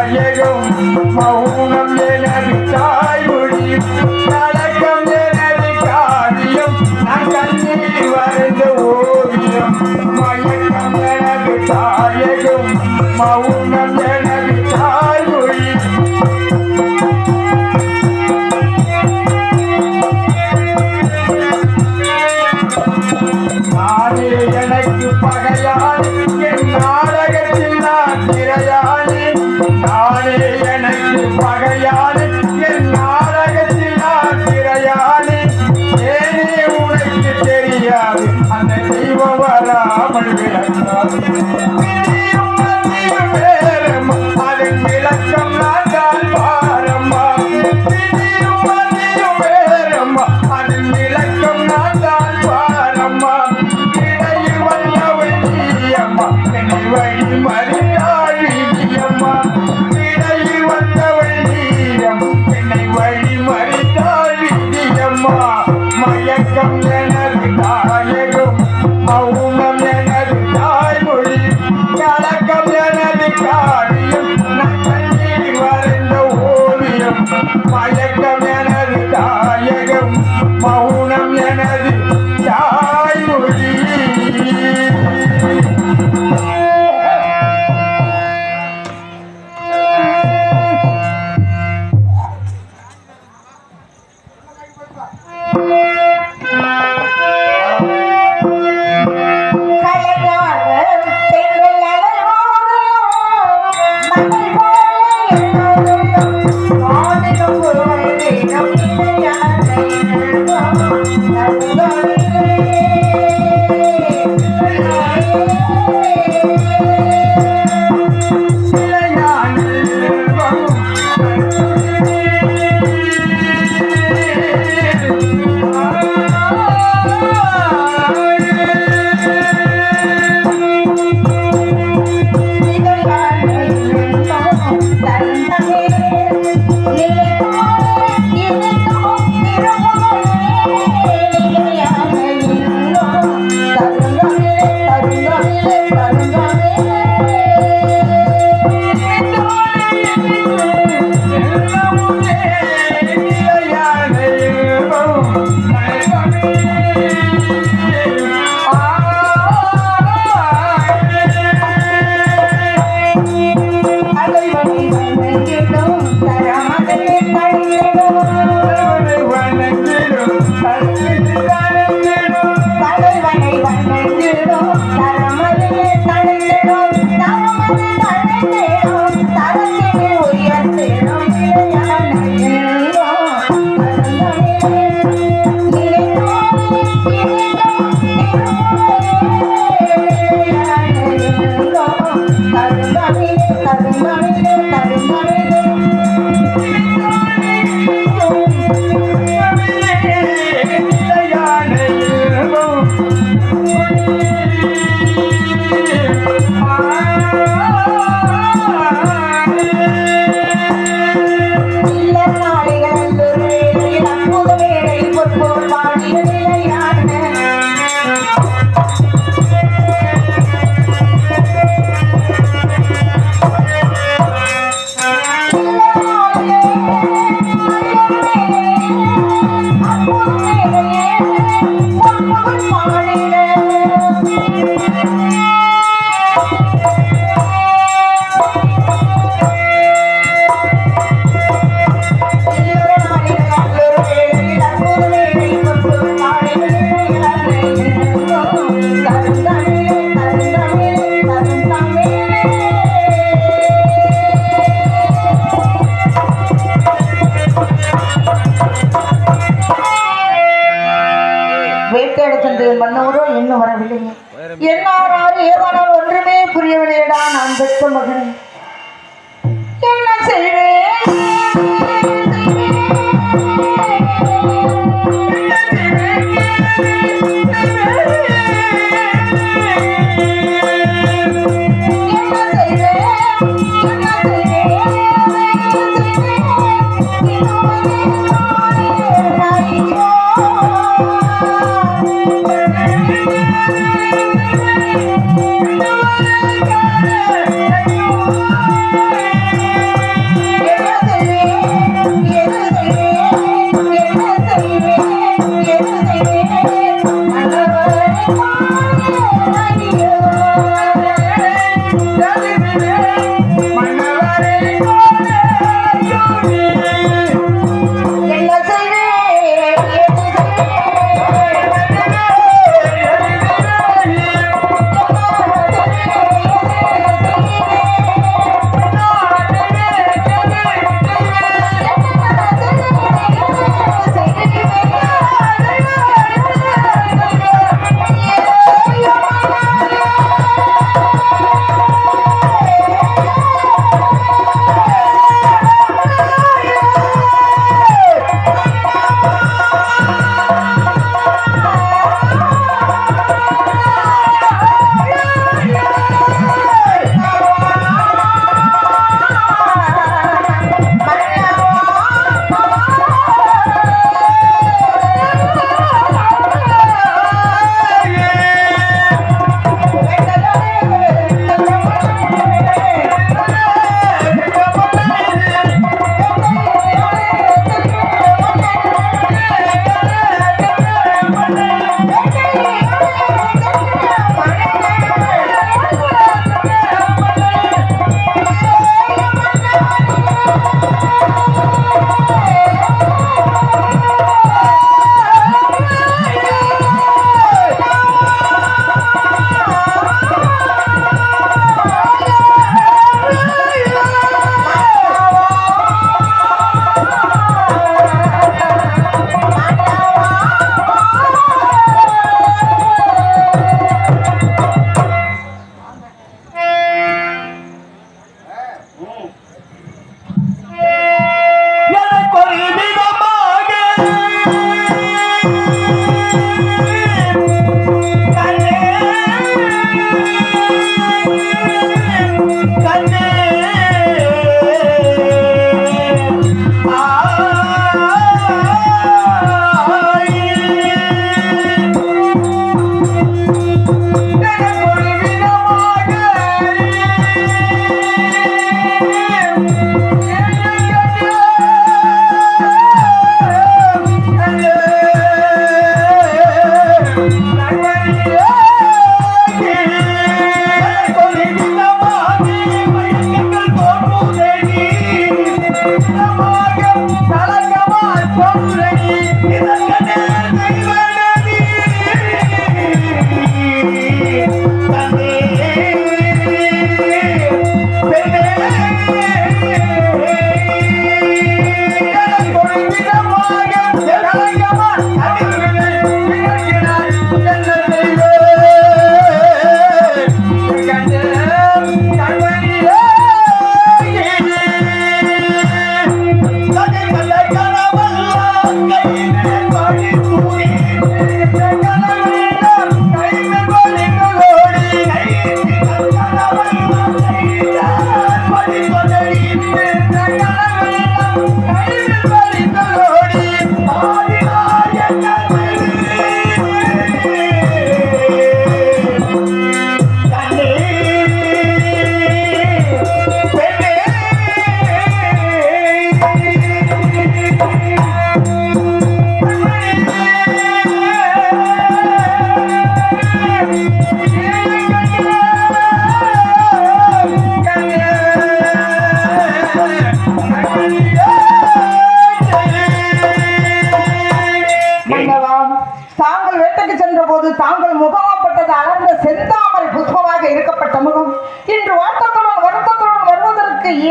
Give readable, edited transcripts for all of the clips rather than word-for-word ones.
தாயகம் மௌனம் எனது தாய்மொழி கலக்கம் எனது காவியம் நான் கண்ணீர் வரைந்த ஓவியம் மயக்கம் எனது தாயகம் மௌனம் எனது தாய்மொழி நானே எனக்கு பகையான் என் நாடகத்தில் நான் திரையானே நானே எனக்கு பகையான் என் நாடகத்தில் நான் திரையானே ஏனே உனக்கு தெரியாது அந்த தெய்வம் வராமல் விளக்காது அதன் விளக்கம் நான் தான் பாரம்மா அதன் விளக்கம் நான் தான் பாரம்மா இடையில் வந்தவள் நீயம்மா என்னை வழி மறித்தாள் விதியம்மா இடையில் வந்தவள் நீயம் என்னை வழி மறித்தாள் விதியம்மா மயக்கம் எனது தாயகம் மௌனம் எனது தாய்மொழி கலக்கம் எனது காரியம் நான் கண்ணீர் வரைந்த ஓவியம் மயக்கம் எனது தாயகம் மௌனம் எனது தாய்மொழி மன்னவரோ இன்னும் வரவில்லை. என்னாரால் ஏதானால் ஒன்றுமே புரியவில்லையடா நான் பெற்ற மகன். என்ன செய்வேன்? Thank you. என்ன செய்வேன்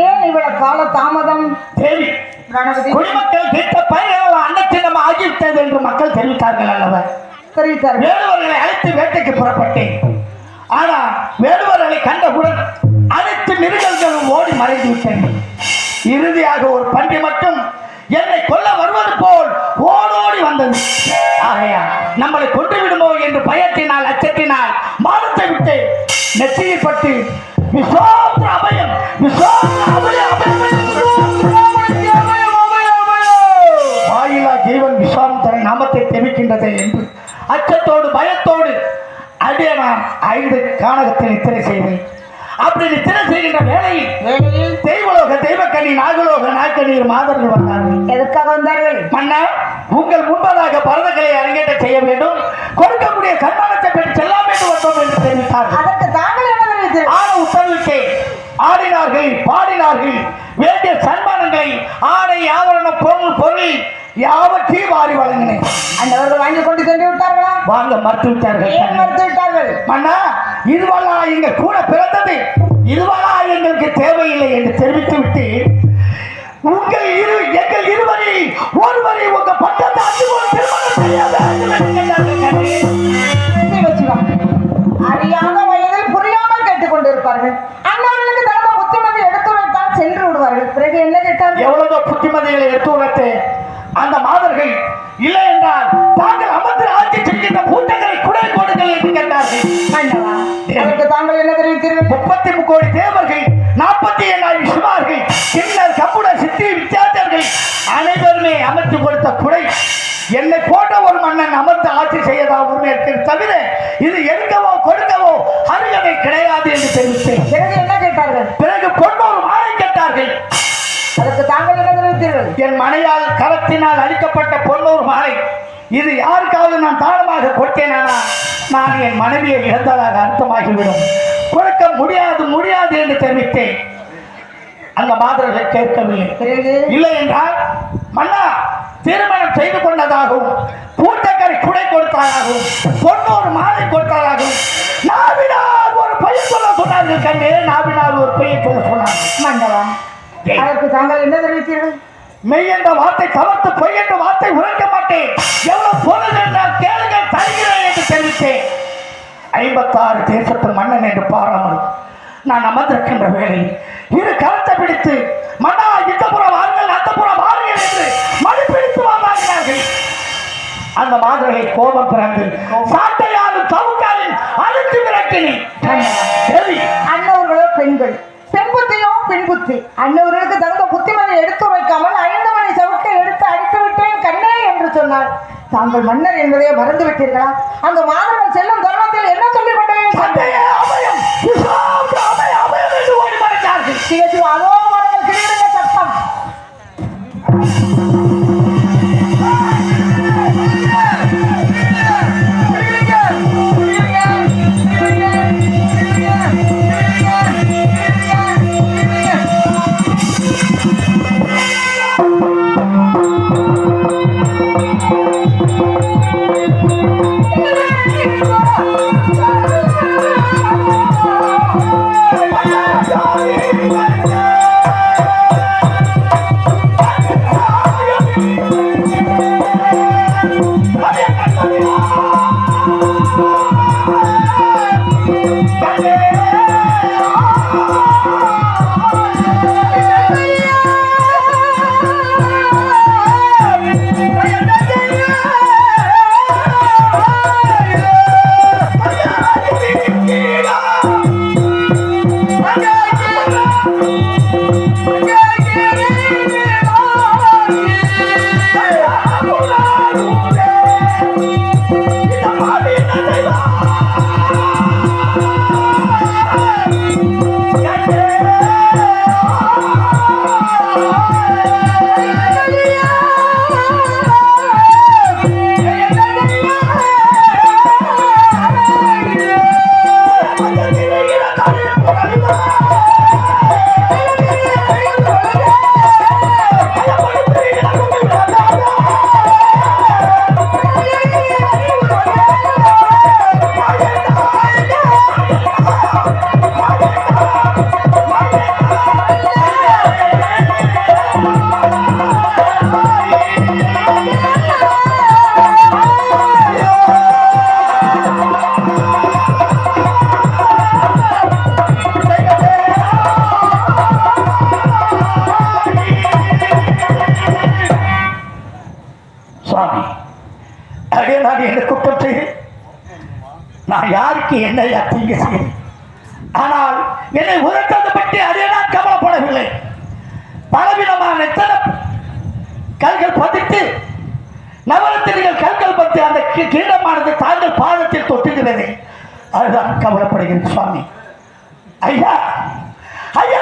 ஏது கால தாமதம் தேவி குடிமக்கள் தீர்த்த பயிர்கள் அன்னச்சின்னம் ஆகிவிட்டது என்று மக்கள் தெரிவித்தார்கள் அல்லவா? தெரிவித்தார்கள். வேடுவர்களை அழைத்து வேட்டைக்கு புறப்பட்டேன். ஆனா வேடுவர்களை கண்டவுடன் அனைத்து மிருகங்களும் ஓடி மறைந்து விட்டன. இறுதியாக ஒரு பன்றி மட்டும் என்னை கொல்ல வருவது போல் ஓடோடி வந்தது. ஆகையா நம்மளை கொண்டு விடுமோ என்று பயத்தினால் அச்சத்தினால் மானத்தை விட்டு நெற்றியில் பட்டு விஸ்வாமித்திர அபயம் வாயிலா ஜீவன் விஸ்வாமித்திர நாமத்தை தெரிவிக்கின்றது என்று அச்சத்தோடு பயத்தோடு அடியே நான் 5 கானகத்தில் நித்திரை செய்வேன். அப்படி நித்திரை செய்கின்ற வேளையில் தெய்வலோக தெய்வக்கண்ணி நாகலோக நாய்க்கண்ணீர் மாதர்கள் வந்தார்கள். எதற்காக வந்தார்கள்? மன்னா, உங்கள் முன்பதாக பரதங்களை அரங்கேற்ற செய்ய வேண்டும், கொடுக்கக்கூடிய சன்மானத்தை பெற்று செல்லாம் என்று வந்தோம் என்று தெரிவித்தார்கள். அதற்கு தாங்கள் என்ன தெரிவித்தீர்கள்? ஆன உத்தரவிட்டேன். ஆடினார்கள், பாடினார்கள். வேண்டிய சன்மானங்களை ஆடை, ஆவரணம், பொருள் யாவற்றையும் வாரி வழங்கினேன். அந்தவர்கள் வாங்கி கொண்டு சென்று விட்டார்களா? வாங்க மறுத்து விட்டார்கள். ஏன் மறுத்து விட்டார்கள்? மன்னா, இதுவல்லா எங்க கூட பிறந்தது, இதுவல்லா எங்களுக்கு தேவையில்லை என்று தெரிவித்து விட்டு எங்கள் இருவரில் ஒருவரை உங்க பக்கத்து திருமணம் செய்யாத அறியாத வயதில் புரியாமல் கேட்டுக் கொண்டிருப்பார்கள். அண்ணாவர்களுக்கு தகுந்த புத்திமதி எடுத்து வைத்தால் சென்று விடுவார்கள். பிறகு என்ன கேட்டார்கள்? எவ்வளவு புத்திமதிகளை எடுத்து வைத்து அந்த மாதர்கள் இல்லை என்றால் தாங்கள் அமர்ந்து ஆட்சி செய்கின்ற கூட்டங்களை குடை கொடுங்கள் என்று கேட்டார்கள். அதற்கு தாங்கள் என்ன தெரிவித்தீர்கள்? 33 கோடி தேவர்கள், 47,000 சிவார்கள், கிண்ணர், கம்புடர், சித்தி, வித்தியாசர்கள் அனைவருமே அமைத்து கொடுத்த குடை என்னை போன்ற ஒரு மன்னன் அமர்ந்து ஆட்சி செய்யதா உரிமை இருக்கிறது தவிர இது எடுக்கவோ கொடுக்கவோ அருகதை கிடையாது என்று தெரிவித்தேன். பிறகு என்ன கேட்டார்கள்? பிறகு பொன்னொரு மாலை கேட்டார்கள். அதற்கு தாங்கள் என்ன தெரிவித்தீர்கள்? என் மனையால் கரத்தினால் அளிக்கப்பட்ட பொன்னொரு மாலை இது யாருக்காவது நான் தாளமாக கொடுத்தேனானா நான் என் மனைவியை இழந்ததாக அர்த்தமாகிவிடும். கொடுக்க முடியாது என்று தெரிவித்தேன். அந்த மாதர்கள் கேட்கவில்லை. இல்லை என்றால் மன்னா திருமணம் செய்து கொண்டதாகவும் பூட்டக்கரை குடை கொடுத்ததாகவும் பொன்னொரு மாலை கொடுத்ததாகவும் நாவினால் ஒரு பையன் சொல்ல சொன்னார்கள். கண்ணே, நாவினால் ஒரு பையன் சொல்ல சொன்னார்கள். மன்னவா, அதற்கு தாங்கள் என்ன தெரிவித்தீர்கள்? மெய் என்ற வார்த்தை தவிர்த்து பொய் என்ற வார்த்தை உரைக்க மாட்டேன். எவ்வளவு பொருள் என்றால் கேளுங்கள், தருகிறேன் என்று தெரிவித்தேன். 56 தேசத்து மன்னன் என்று பாராமல் நான் அமர்ந்திருக்கின்ற வேளையில் இரு கருத்தை பிடித்து மன்னா இந்த புறம் வாருங்கள், அந்த புறம் வாருங்கள் என்று மணி பிடித்து வாங்கினார்கள். அந்த மாதர்களை கோபம் பிறந்து சாட்டையாலும் தவுக்காலில் அழுத்து விரட்டினேன். சரி, அண்ணவர்களோ பெண்கள், பெண் புத்தியோ பெண் புத்தி. அண்ணவர்களுக்கு தகுந்த புத்திமதி எடுத்து வைக்காமல் 5 மணி சவுட்டை எடுத்து அடித்து விட்டேன் கண்ணே என்று சொன்னார். தாங்கள் மன்னர் என்பதையே மறந்து விட்டீர்களா? அந்த மாதவன் செல்லும் தருணத்தில் என்ன சொல்லிக் கொண்டே அதோ மரங்கள் கிரீடுங்க சத்தம். நான் யாருக்கு என்ன தீங்கு செய்தேன்? ஆனால் என்னை உதட்டது பற்றி அதே நான் கவலைப்படவில்லை. பலவிதமான எத்தனை கல்கள் பதித்து நவரத்திரிகள் கல்கள் பற்றி அந்த கீழமானது தாங்கள் பாதத்தில் தொட்டுகிறது. அதுதான் கவலைப்படுகிறேன் சுவாமி. ஐயா ஐயா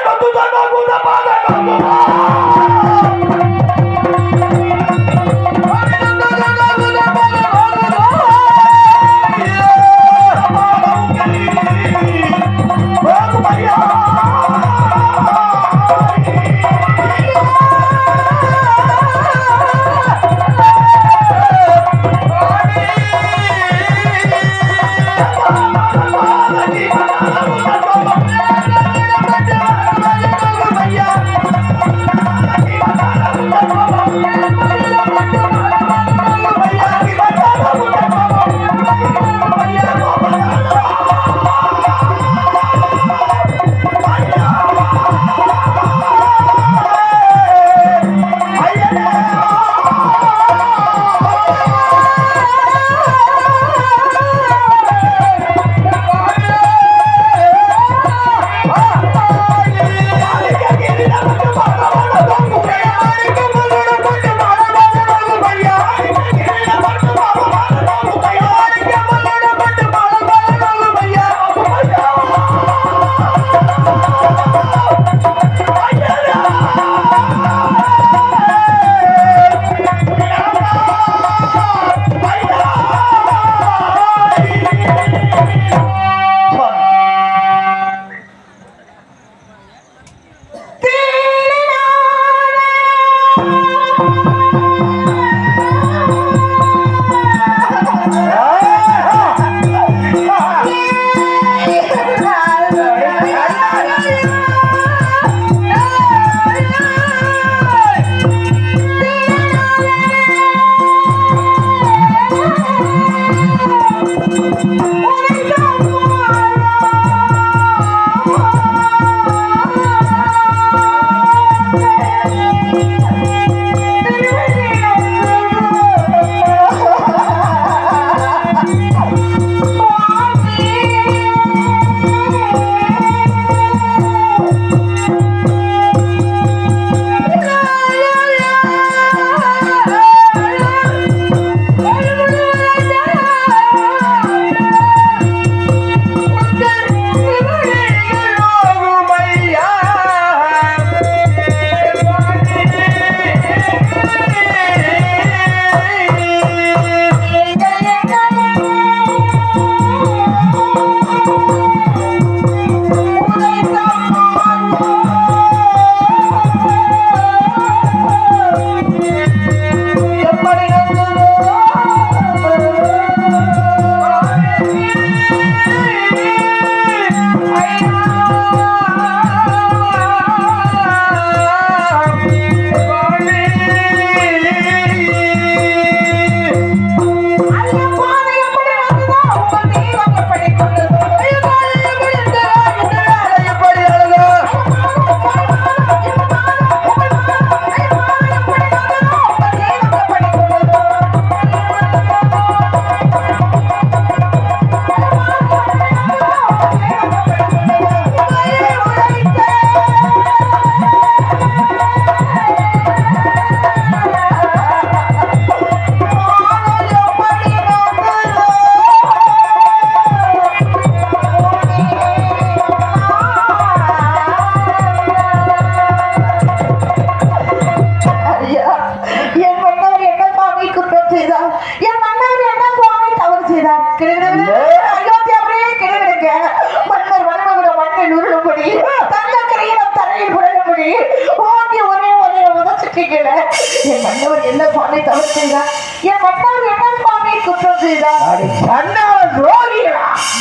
என் மன்னவர் என்ன சுவாமி தவறு செய்தார்? என் மன்னர் என்ன சுவாமி குற்றம் செய்தார்?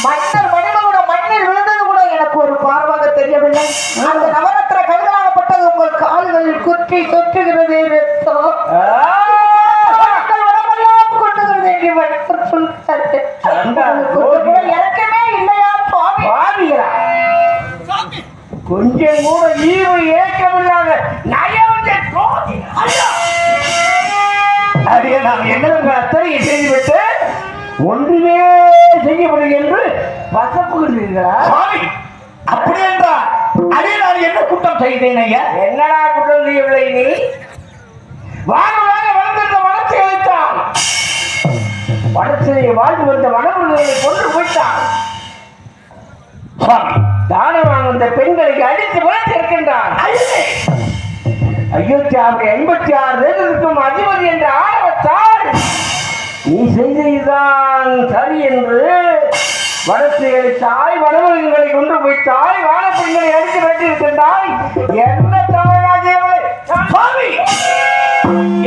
மன்னர் மணிமகுட மண்ணில் விழுந்தது கூட எனக்கு ஒரு பார்வாக தெரியவில்லை. அந்த நவரத்ன கைகளாகப்பட்டது உங்கள் கால்களில் குற்றி தொற்றுகிறது ரத்தம். கொண்டுகிறது என்று மன்னர் சொல்கிறார்கள். இறக்கமே இல்லையா சுவாமி? கொஞ்சம் கூட ஈவு ஏற்கமில்லாத நயவஞ்ச துரோகி. அதையே நாம் என்னவென்ற அத்தனையை செய்துவிட்டு ஒன்றுமே செய்யப்படும் என்று வசப்புகிறீர்களா சுவாமி? அப்படி என்றால் அதே நான் என்ன குற்றம் செய்தேன் ஐயா? என்னடா குற்றம் செய்யவில்லை நீ? வாழ்வாக வளர்ந்திருந்த வளர்ச்சி அளித்தான். வளர்ச்சியை வாழ்ந்து வந்த வனமுறைகளை கொண்டு போய்த்தான் சுவாமி. தானவான் வந்த பெண்களுக்கு அடித்து வளர்த்து இருக்கின்றான். 56 தேசத்துக்கும் அதிபதி என்ற ஆணவத்தால் நீ செய்ததுதான் சரி என்று வளர்ச்சிகளை தாய் வனமுறைகளை கொண்டு போய் தாய் வான பெண்களை அடித்து வைத்திருக்கின்றாய். என்ன தமிழாகியவளை சுவாமி,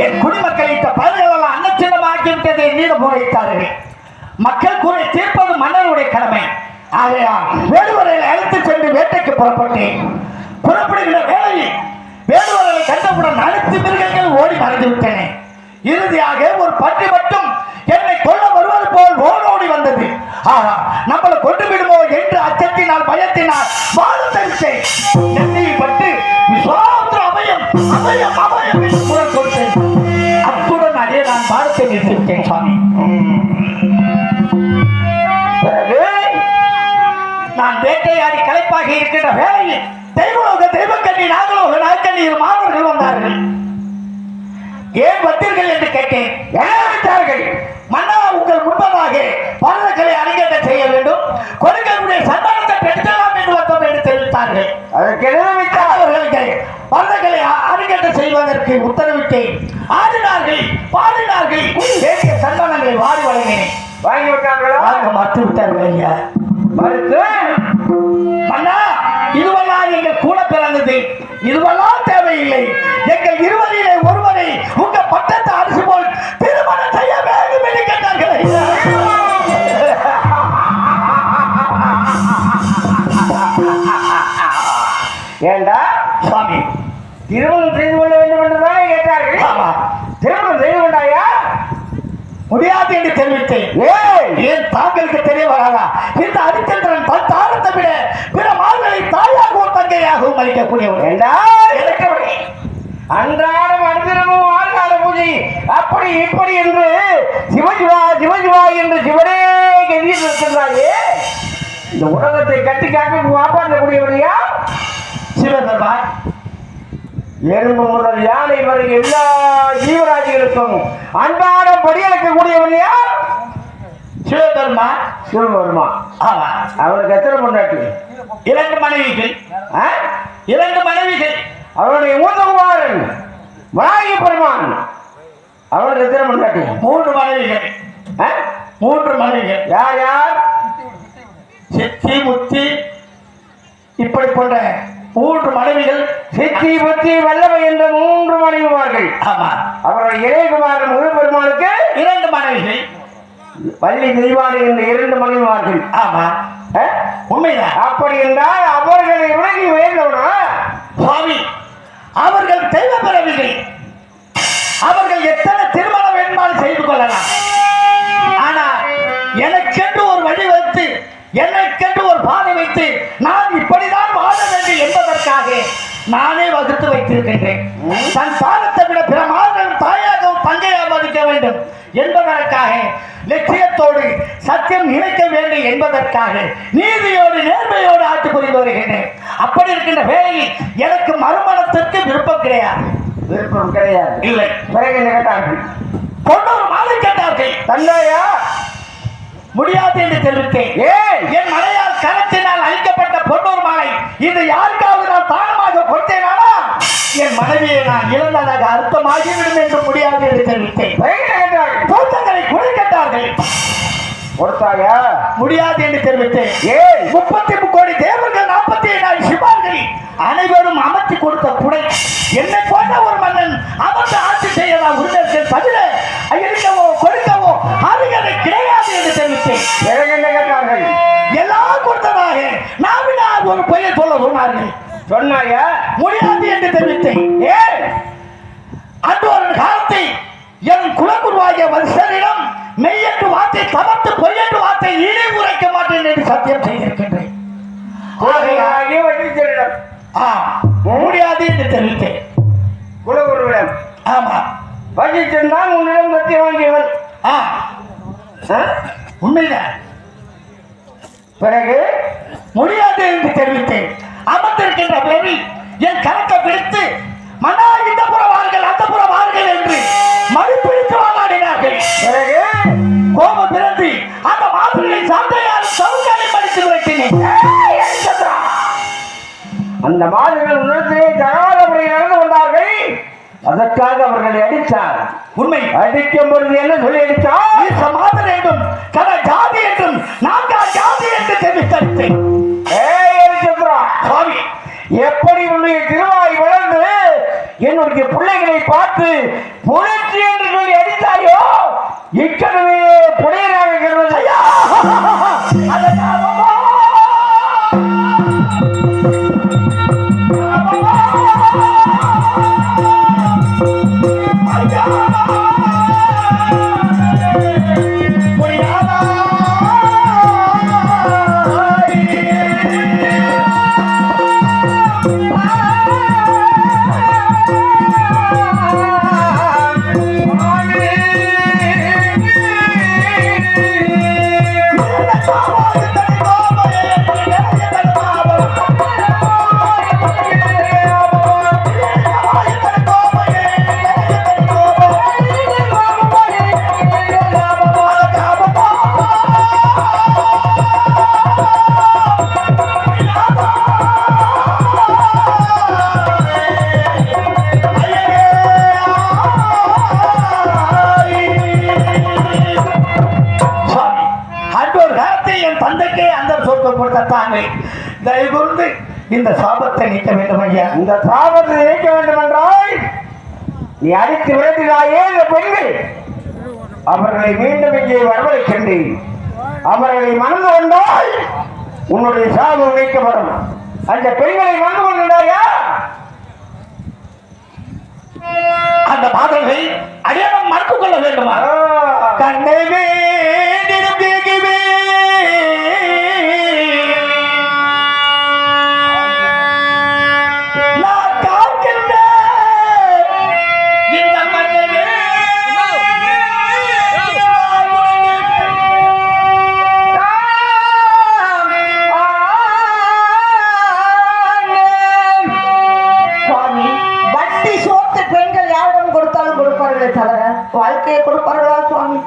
என் குடிமக்கள் இந்த பதில்களெல்லாம் அன்னச்சின்னமாக்கிவிட்டதை நீட முறைத்தார்கள். மக்கள் குறை தீர்ப்பது மன்னருடைய கடமை. ஆகையால் வேடுவரையில் அழைத்து சென்று வேட்டைக்கு புறப்பட்டேன். புறப்படுகிற வேளையில் வேடுவர்களை கண்டவுடன் அனைத்து மிருகங்கள் ஓடி மறைந்து விட்டன. இறுதியாக ஒரு பன்றி மட்டும் என்னை கொல்ல வருவது போல் ஓடோடி வந்தது. ஆனா நம்மளை கொண்டு விடுமோ என்று அச்சத்தினால் பயத்தினால் வாழ தரித்தேன். நெற்றியில் பட்டு விஸ்வாமித்திர அபயம் அபயம் அபயம் என்று குரல் கொடுத்தேன். அத்துடன் அதே நான் பாரத்தை நிறுத்திவிட்டேன் சுவாமி. நான் வேட்டையாடி களைப்பாக இருக்கின்ற வேளையில் தெய்வலோக தெய்வக்கண்ணி நாகலோக நாய்க்கண்ணியில் மாணவர்கள் வந்தார்கள். ஏன் வந்தீர்கள் என்று கேட்டேன். விட்டார்கள். மன்னா, உங்கள் முன்பதாக பரதங்களை அரங்கேற்றம் செய்ய வேண்டும், கொடுக்கக்கூடிய சன்மானத்தை பெற்றலாம் என்று வந்தோம் என்று தெரிவித்தார்கள். அதற்கு அவர்களுக்கு பரதங்களை அரங்கேற்றம் செய்வதற்கு உத்தரவிட்டேன். ஆடினார்கள், பாடினார்கள், வேண்டிய சன்மானங்களை வாரி வழங்கினேன். வாங்கிவிட்டார்களா? வாங்க மறுத்து விட்டார்கள் ஐயா. மன்னா, இதுவெல்லாம் எங்கள் கூட பிறந்தது, இதுவெல்லாம் தேவையில்லை. எங்கள் இருவரிலே ஒருவரை உங்க பட்டத்தை அரசு போல் திருமணம் செய்ய வேண்டும் என்று கேட்டார்கள். ஏண்டா சுவாமி, திருமணம் செய்து கொள்ள வேண்டும் என்றுதானே கேட்டார்கள்? ஆமா. திருமணம் செய்து கொண்டாயா? முடியாது என்று தெரிவித்தேன். ஏன் தாங்களுக்கு தெரிய வராதா? இந்த ஹரிச்சந்திரன் தன் தாரத்தை விட பிற மார்களை தாயாகவும் தங்கையாகவும் அளிக்கக்கூடியவர். இந்த உலகத்தை கட்டி காக்க காப்பாற்றக்கூடியவரையா சிவபெருமான். எறும்பு முதல் யானை வரை எல்லா ஜீவராசிகளுக்கும் அன்பான படியளிக்கக்கூடியவரையா சிவபெருமான். சிவபெருமான். ஆமா. அவருக்கு எத்தனை பொண்டாட்டி? 2 மனைவிகள். 2 மனைவிகள். அவருடைய மூத்த குமாரன் வராகி பெருமான். அவருக்கு எத்தனை பொண்டாட்டி? 3 மனைவிகள். 3 மனைவிகள். யார் யார்? சித்தி முத்தி இப்படி போன்ற 3 மனைவிகள். சித்தி புத்தி வல்லமை என்ற 3 மனைவிமார்கள். ஆமா. அவருடைய இளையகுமாரன் முருகப்பெருமானுக்கு 2 மனைவிகள். வள்ளி தெய்வானை என்ற 2 மனைவிமார்கள். ஆமா. உண்மைதான். அப்படி என்றால் அவர்களை விலகி வேண்டவனா சுவாமி, அவர்கள் தெய்வ பிறவிகள். அவர்கள் எத்தனை திருமணம் வேண்டுமானால் செய்து கொள்ளலாம். ஆனால் எனக்கென்று ஒரு வழி வைத்து, எனக்கென்று ஒரு பாதை வைத்து, நான் இப்படிதான் வாழ வேண்டும் என்பதற்காக நானே வகுத்து வைத்திருக்கின்றேன். தன் பாதத்தை விட பிற மாதம் தாயாகவும் தங்கையாக மதிக்க வேண்டும் என்பதற்காக, லட்சியத்தோடு சத்தியம் நினைக்க வேண்டும் என்பதற்காக, நீதியோடு நேர்மையோடு ஆட்சி புரிந்து வருகின்றேன். அப்படி இருக்கின்ற வேளையில் எனக்கு மறுமணத்திற்கு விருப்பம் கிடையாது. விருப்பம் கிடையாது. இல்லை. பிறகு என்ன கேட்டார்கள்? பொன்னொரு மாலை கேட்டார்கள். தந்தாயா? முடியாது என்று தெரிவித்தேன். என் மனையால் கரத்தினால் அழிக்கப்பட்ட பொன்னொரு மாலை இது யாருக்காவது நான் தானமாக கொடுத்தேனானா என் மனைவியை நான் இழந்ததாக அர்த்தமாகிவிடும் என்று முடியாது என்று தெரிவித்தேன். தோட்டங்களை குறைக்கட்டார்கள். கொடுத்தாயா? முடியாது என்று தெரிவித்தேன். 33 கோடி தேவர்கள் 47 சிவார்கள் அனைவரும் அமர்த்தி கொடுத்த குடை என்னை போன்ற ஒரு மன்னன் அமர்ந்து ஆட்சி செய்யலாம் உரிமை தவிர இருக்கவோ கொடுக்கவோ அருகதை கிடையாது என்று தெரிவித்தேன். கேட்டார்கள். எல்லாம் கொடுத்ததாக நாவினால் ஒரு பெயர் சொல்ல சொன்னார்கள். சொன்னாயா? முடியாது என்று தெரிவித்தேன். அன்று ஒரு காலத்தை என் குலகுருவாகிய வருஷனிடம் மெய்யென்று வார்த்தை தவிர்த்து பொய்யென்று வார்த்தை இணை உரைக்க மாட்டேன் என்று சத்தியம் செய்திருக்கின்றேன். முடியாது என்று தெரிவித்தேன். குலகுருவிடம். ஆமா. வகிச்சென்றால் உன்னிடம் சத்திய வாங்கியவன். உண்மைதான். பிறகு முடியாது என்று தெரிவித்தேன். அமர்ந்திருக்கின்ற பேரில் என் கணக்கை பிடித்து மன்னா இந்த புறவார்கள் அந்த புறவார்கள் என்று மறுபிடித்து வாழாடினார்கள். பிறகு கோபம் பிறந்து அந்த மாதிரியை சந்தையால் சவுக்காலை மடித்து விரட்டினேன். அந்த மாதிரிகள் உணர்ச்சியை தகாத முறையில் நடந்து கொண்டார்கள். அதற்காக அவர்களை அடித்தார். உண்மை. அடிக்கும் பொழுது என்ன சொல்லி அடித்தார்? மாதிரி என்றும் கல ஜாதி என்றும் நான்காம் ஜாதி என்று தெரிவித்தேன். சுவாமி, எப்படி உன்னுடைய திருவாய் வளர்ந்து என்னுடைய பிள்ளைகளை பார்த்து புரட்சி என்று சொல்லி அடித்தாயோ இக்கனவே புடையராக கருவதையா? தயவுகூர்ந்து இந்த சாபத்தை நீக்க வேண்டும் ஐயா. இந்த சாபத்தை நீக்க வேண்டும் என்றால் நீ அடித்து விரட்டினாயே இந்த பெண்கள் அவர்களை மீண்டும் இங்கே வரவழைக்கின்றேன். அவர்களை மணந்து கொண்டால் உன்னுடைய சாபம் நீக்கப்படும். அந்த பெண்களை மணந்து கொண்டாயா? அந்த பாதங்களை அடையாளம் மறுத்துக் கொள்ள வேண்டுமா? கண்ணை செல்வம் கொடுத்தாலும் கொடுப்பார்களே தவிர வாழ்க்கையை கொடுப்பார்களா சுவாமி?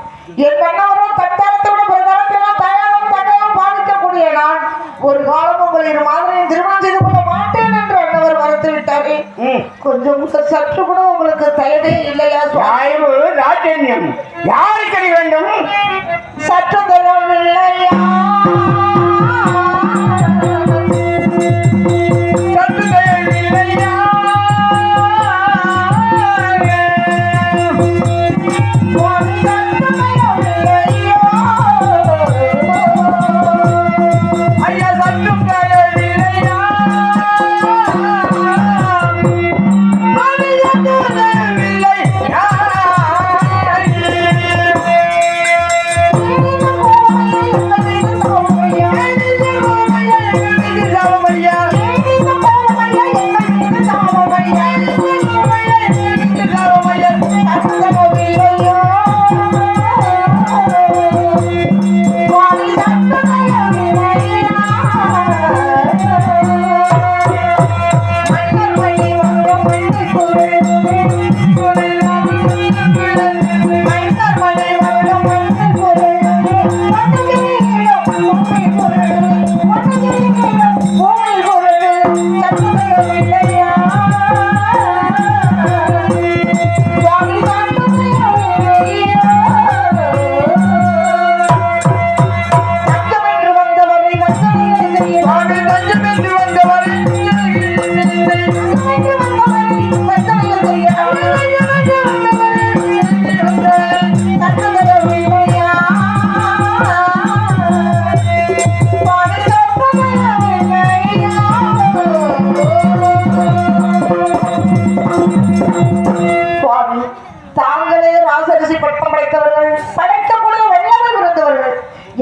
என் கண்ணவரோ தட்டாரத்தை விட பிரதானத்தையும் தயாரும் தன்னையும் பாதிக்கக்கூடிய நான் ஒரு காலம் உங்கள் இரு மாதிரியும் திருமணம் செய்து கொள்ள மாட்டேன் என்று அண்ணவர் மறுத்து விட்டாரே. கொஞ்சம் சற்று கூட உங்களுக்கு தயவே இல்லையா சுவாமி? ராஜன்யம் யாருக்கு வேண்டும்? சற்று தரவில்லையா?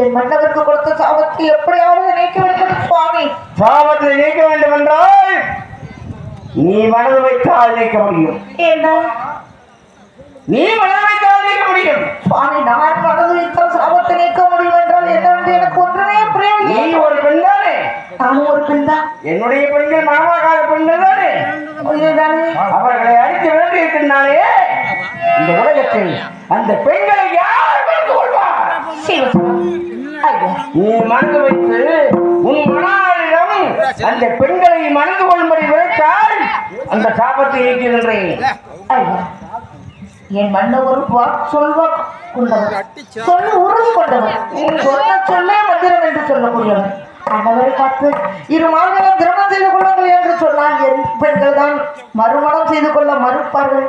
என் மன்னவருக்கு கொடுத்த சாபத்தை எப்படியாவது நீக்க வேண்டும் சுவாமி. சாபத்தை நீக்க வேண்டும் என்றால் நீ மனது வைத்தால் நீக்க முடியும். என்ன? நீ மனது வைத்தால் நீக்க முடியும் சுவாமி. நான் மனது வைத்தால் சாபத்தை நீக்க முடியும் என்றால் என்ன? எனக்கு ஒன்றுமே புரியவில்லை. நீ ஒரு பெண் தானே? நானும் ஒரு பெண் தான். என்னுடைய பெண்கள் மனமாகாத பெண்கள் தானே? அவர்களை அடித்து விரட்டியிருக்கின்றாலே இந்த உலகத்தில் அந்த பெண்களை யார் மறந்து கொள்வார்? நீ மனது வைத்து உன் மனாரிடம் அந்த பெண்களை மணந்து கொள்ளும்படி விரைத்தால் அந்த சாபத்தை நீக்கின்றேன். என் மன்னவர் சொல்வார் கொண்டவர், சொல்ல உறுதி கொண்டவர், சொன்ன சொல்லே மந்திரம் என்று சொல்லக்கூடியவர். அன்னவரை பார்த்து இரு மாதங்களும் திருமணம் செய்து கொள்ளுங்கள் என்று சொன்னால் என் பெண்கள் தான் மறுமணம் செய்து கொள்ள மறுப்பார்கள்.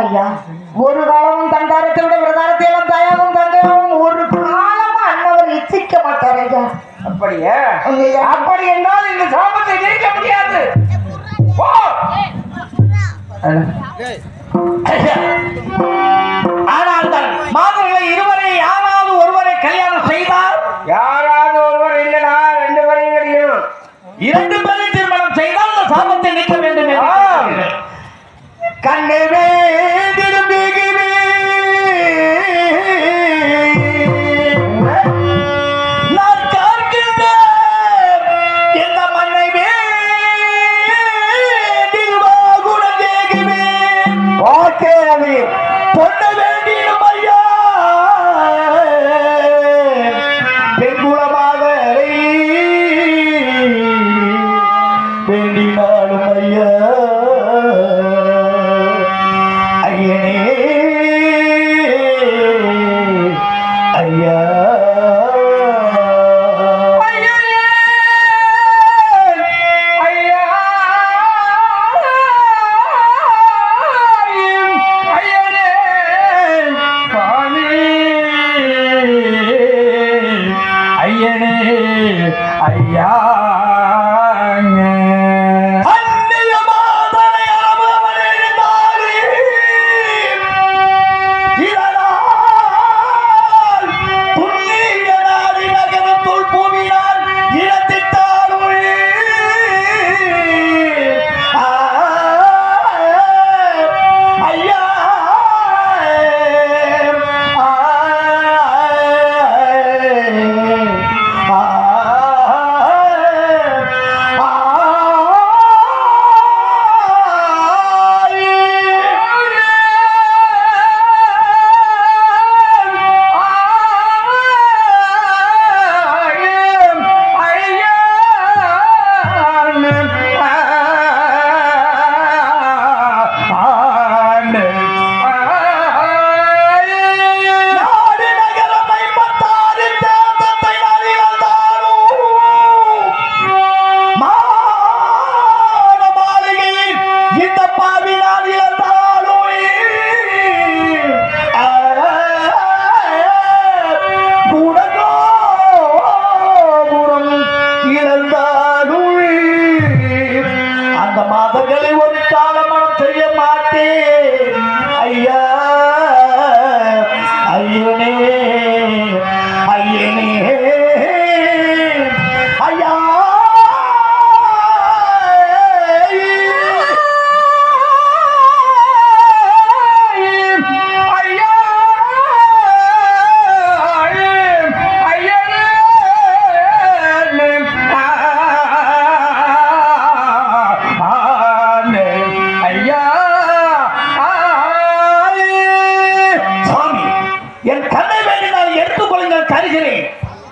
ஐயா, ஒரு காலமும் தந்தாரத்தை விட பிரதானத்தை எல்லாம் தயாரும் தந்தையும் ஒரு காலமும் அன்னவர் இச்சிக்க மாட்டார் ஐயா. அப்படியா? அப்படி என்றால் இந்த சாபத்தை நீக்க முடியாது. ஆனால் தான் மாதங்களை இருவரை யாராவது ஒருவரை கல்யாணம் செய்தால், யாராவது ஒருவர் இல்லைனா ரெண்டு பேரையும் கிடைக்கும். இரண்டு பேரை திருமணம் செய்தால் அந்த சாபத்தை நீக்க வேண்டும் என்று கண்ணவே திரும்பிகிறே நான் காக்கின்ற இந்த மனைவே பொண்ண வேண்டியும் ஐயா பெண்குலமாக வேண்டினாலும் ஐயா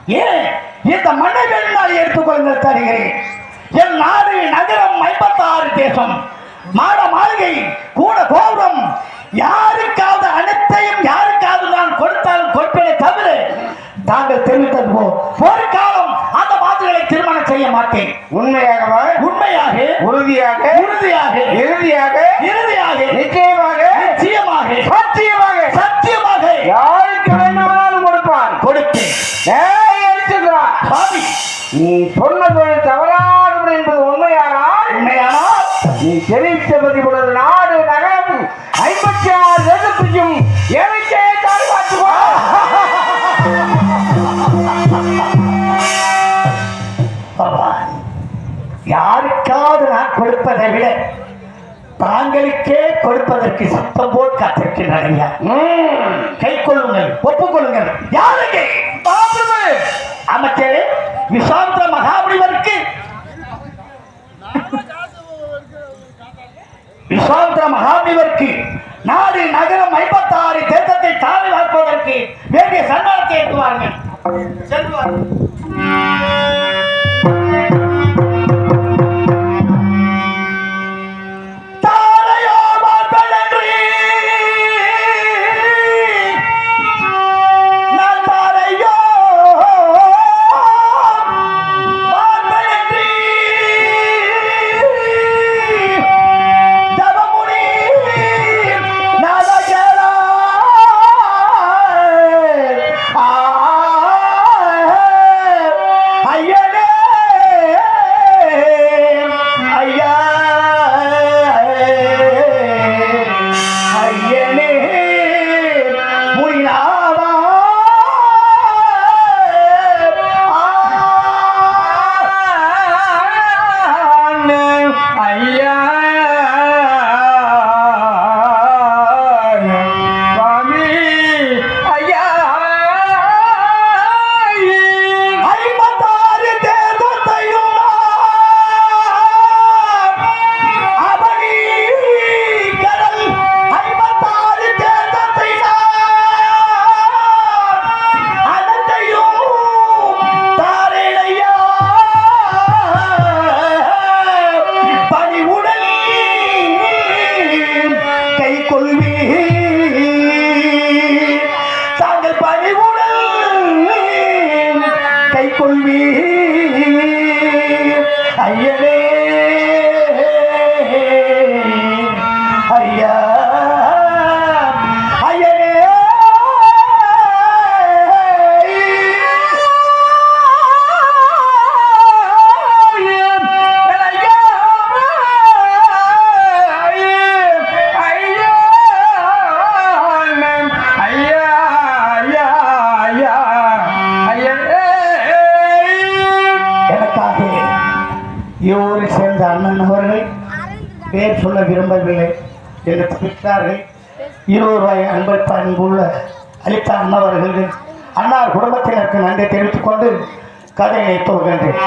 ஏன் இந்த மண்ணை வேணுமாறு எடுத்துக்கொள்ளுங்கள் தருகிறேன். என் நாடு நகரம் 56 தேசம் மாட மாளிகை கூட கோபுரம் யாருக்காவது அனைத்தையும் யாருக்காவது நான் கொடுத்தாலும் கொடுப்பேனே தவிர தாங்கள் தெரிவித்தது ஒரு காலம் அந்த மாதிரிகளை திருமணம் செய்ய மாட்டேன். உண்மையாகவா? உண்மையாக, உறுதியாக, உறுதியாக, இறுதியாக, இறுதியாக, நிச்சயமாக, நிச்சயமாக, சத்தியமாக, சத்தியமாக யாருக்கு வேண்டுமானாலும் கொடுப்பான். கொடுப்பேன். சுவாமி, நீ சொன்னது தவறானது என்பது உண்மையானால் நீ தெரிவித்தபடி உனது நாடு நகரம் 56 தேசத்தையும் எவைக்கே தாழ்வாற்றுவா. யாருக்காவது நான் கொடுப்பதை விட தாங்களுக்கே கொடுப்பதற்கு சத்தம் போல் காத்திருக்கின்றன. கை கொள்ளுங்கள், ஒப்புக்கொள்ளுங்கள். யாருக்கு? அமைச்சரே, விசாந்திர மகாமுனிவருக்கு நாடு நகரம் 56 தேசத்தை தாழ் வார்ப்பதற்கு வேண்டிய சன்மானத்தை ஏற்றுவார்கள். செல்வார்கள். பேர் சொல்ல விரும்பவில்லை என்று குறித்தார்கள். 20 ரூபாய் அன்புள்ள அளித்த அண்ணவர்கள் அன்னார் குடும்பத்தினருக்கு நன்றி தெரிவித்துக் கொண்டு கதையை துவங்குகின்றேன்.